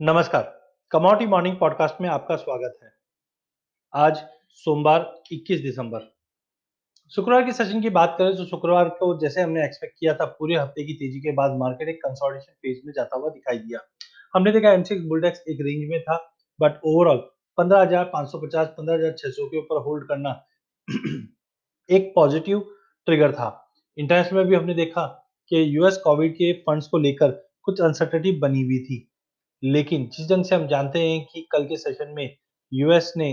नमस्कार, commodity morning podcast में आपका स्वागत है। आज सोमवार 21 दिसंबर। शुक्रवार के सेशन की बात करें तो शुक्रवार को जैसे हमने एक्सपेक्ट किया था पूरे हफ्ते की तेजी के बाद मार्केट एक कंसोलिडेशन फेज में जाता हुआ दिखाई दिया। हमने देखा एमसेक्स बुलडेक्स एक रेंज में था बट ओवरऑल 15,550 15,600 के ऊपर होल्ड करना एक पॉजिटिव ट्रिगर था। इंटरनेशनल में भी हमने देखा कि यूएस कोविड के फंड्स को लेकर कुछ अनसर्टेनिटी बनी हुई थी। लेकिन जिस ढंग से हम जानते हैं कि कल के सेशन में यूएस ने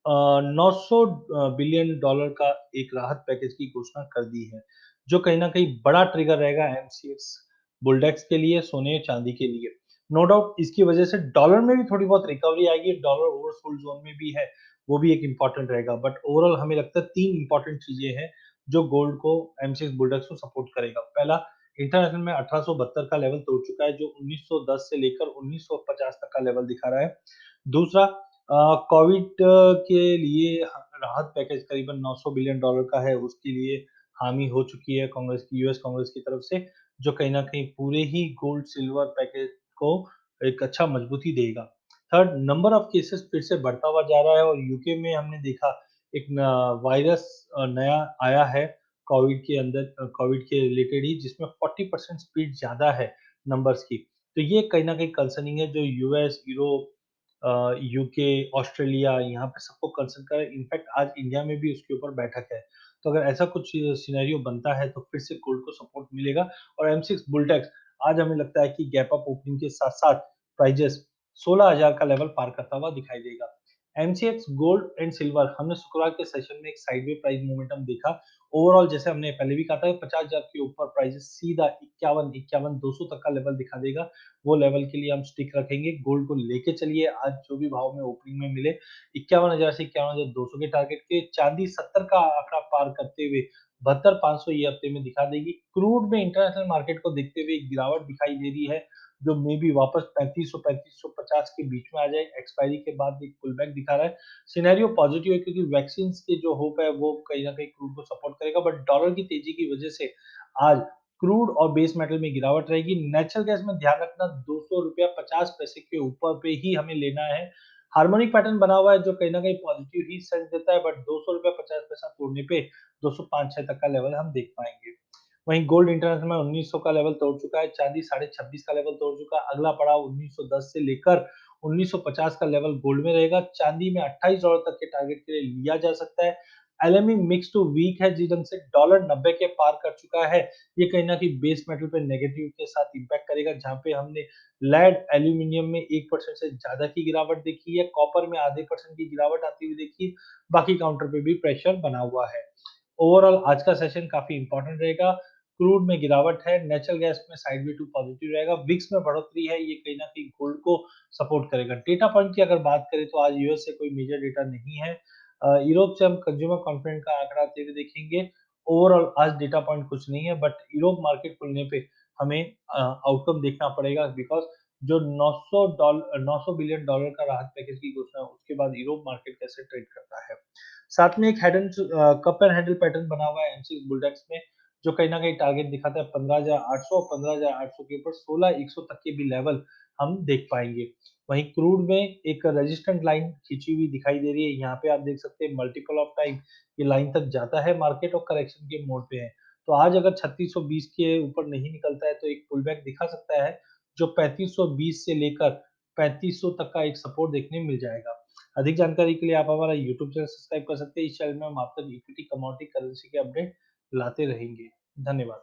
900 बिलियन डॉलर का एक राहत पैकेज की घोषणा कर दी है, जो कहीं न कहीं बड़ा ट्रिगर रहेगा एमसीएक्स बुलडेक्स के लिए, सोने-चांदी के लिए। नो डाउट इसकी वजह से डॉलर में भी थोड़ी बहुत रिकवरी आएगी, डॉलर ओवरसोल्ड ज़ोन में भी है, वो भी एक इम्पोर्टेंट रहेगा। बट ओवरऑल हमें लगता है 3 इम्पोर्टेंट चीज़ें हैं, जो गोल्ड को एमसीएक्स बुलडेक्स को सपोर्ट करेगा। पहला, इंटरनेशनल में 1872 का लेवल तोड़ चुका है, जो 1910 से लेकर 1950 तक का लेवल दिखा रहा है। दूसरा, कोविड के लिए राहत पैकेज करीबन 900 बिलियन डॉलर का है, उसके लिए हामी हो चुकी है कांग्रेस की, यूएस कांग्रेस की तरफ से, जो कहीं न कहीं पूरे ही गोल्ड सिल्वर पैकेज को एक अच्छा मजबूती देगा। थर्ड, नंबर ऑफ केसेस फिर से बढ़ता हुआ जा रहा है और यूके में हमने देखा एक वायरस नया आया है कोविड के अंदर, कोविड के रिलेटेड ही, जिसमें 40% स्पीड ज़्यादा है नंबर्स की। तो ये कहीं न कहीं कंसर्निंग है, जो यूएस, यूरोप, यूके, ऑस्ट्रेलिया, यहाँ पे सबको कंसर्न कर रहा है। इनफैक्ट आज इंडिया में भी उसके ऊपर बैठक है। तो अगर ऐसा कुछ सिनेरियो बनता है तो फिर से गोल्ड को सपोर्ट मिलेगा और एम6 बुलटेक्स आज हमें लगता है कि गैप अप ओपनिंग के साथ-साथ प्राइजेस 16,000 का लेवल पार करता हुआ दिखाई देगा। एमसीएक्स गोल्ड एंड सिल्वर हमने शुक्रवार के सेशन में एक साइडवे प्राइस मोमेंटम देखा। ओवरऑल जैसे हमने पहले भी कहा था 50,000 के ऊपर प्राइसेस सीधा 51-5200 तक का लेवल दिखा देगा। वो लेवल के लिए हम स्टिक रखेंगे। गोल्ड को लेके चलिए, आज जो भी भाव में ओपनिंग में मिले 51,000 से 51,200 के टारगेट के। चांदी 70 का आंकड़ा पार करते हुए 72,500 ये हफ्ते में दिखा देगी। क्रूड में इंटरनेशनल मार्केट को देखते हुए एक गिरावट दिखाई दे रही है, जो मे बी वापस 3500-3550 के बीच में आ जाए। एक्सपायरी के बाद एक पुल बैक दिखा रहा है। सिनेरियो पॉजिटिव है क्योंकि वैक्सीन्स की जो होप है वो कहीं न कहीं क्रूड को सपोर्ट करेगा, बट डॉलर की तेजी की वजह से आज क्रूड और बेस मेटल में गिरावट रहेगी। नेचुरल गैस में ध्यान रखना, ₹200.50 के ऊपर पे ही हमें लेना है। हार्मोनिक पैटर्न बना हुआ है जो कहीं न कहीं पॉजिटिव ही सेंस देता है, बट ₹200.50 तोड़ने पे 205-6 तक का लेवल हम देख पाएँगे। वहीं गोल्ड इंटरनेशनल में 1900 का लेवल तोड़ चुका है, चांदी 26.5 का लेवल तोड़ चुका है। अगला पड़ाव 1910 से लेकर 1950 का लेवल गोल्ड में रहेगा। चांदी में $28 तक के टारगेट के लिए लिया जा सकता है। एलएमई मिक्स टू वीक है, जिस ढंग से डॉलर 90 के पार कर चुका है, ये कहीं न कहीं बेस मेटल पे नेगेटिव के साथ इम्पैक्ट करेगा, जहाँ पे हमने लेड, एल्यूमीनियम में 1% से ज़्यादा की गिरावट देखी है, कॉपर में आधे परसेंट की गिरावट आती हुई देखी है, बाकी काउंटर पे भी प्रेशर बना हुआ है। ओवरऑल आज का सेशन काफ़ी इम्पोर्टेंट रहेगा। क्रूड में गिरावट है, नेचुरल गैस में साइडवे टू पॉजिटिव रहेगा, विक्स में बढ़ोतरी है, ये कहीं न कहीं गोल्ड को सपोर्ट करेगा। डेटा पॉइंट की अगर बात करें तो आज यूएस से कोई मेजर डेटा नहीं है। यूरोप से हम कंज्यूमर कॉन्फिडेंस का आंकड़ा आते हुए देखेंगे। ओवरऑल आज डेटा पॉइंट कुछ नहीं है, बट यूरोप मार्केट खुलने पे हमें आउटकम देखना पड़ेगा, बिकॉज़ जो 900 बिलियन डॉलर का राहत पैकेज की घोषणा है, उसके बाद यूरोप मार्केट कैसे ट्रेड करता है। साथ में एक head and cup and handle pattern बना हुआ है एमसीएक्स बुलडेक्स में, जो कहीं न कहीं टारगेट दिखाता है 15,800 और 15,800 के ऊपर 16,100 तक के भी लेवल हम देख पाएँगे। वहीं क्रूड में एक रेजिस्टेंट लाइन खींची हुई दिखाई दे रही है। यहाँ पे आप देख सकते हैं मल्टीपल ऑफ टाइम ये लाइन तक जाता है मार्केट और करेक्शन के मोड पे है। तो आज अगर 3620 के ऊपर नहीं निकलता है तो एक पुल बैक दिखा सकता है, जो 3520 से लेकर 3500 तक का एक सपोर्ट देखने मिल जाएगा। अधिक जानकारी के लिए आप हमारा यूट्यूब चैनल सब्सक्राइब कर सकते हैं। इस चैनल में हम आप तक इक्विटी, कमोडिटी, करेंसी के अपडेट लाते रहेंगे। धन्यवाद।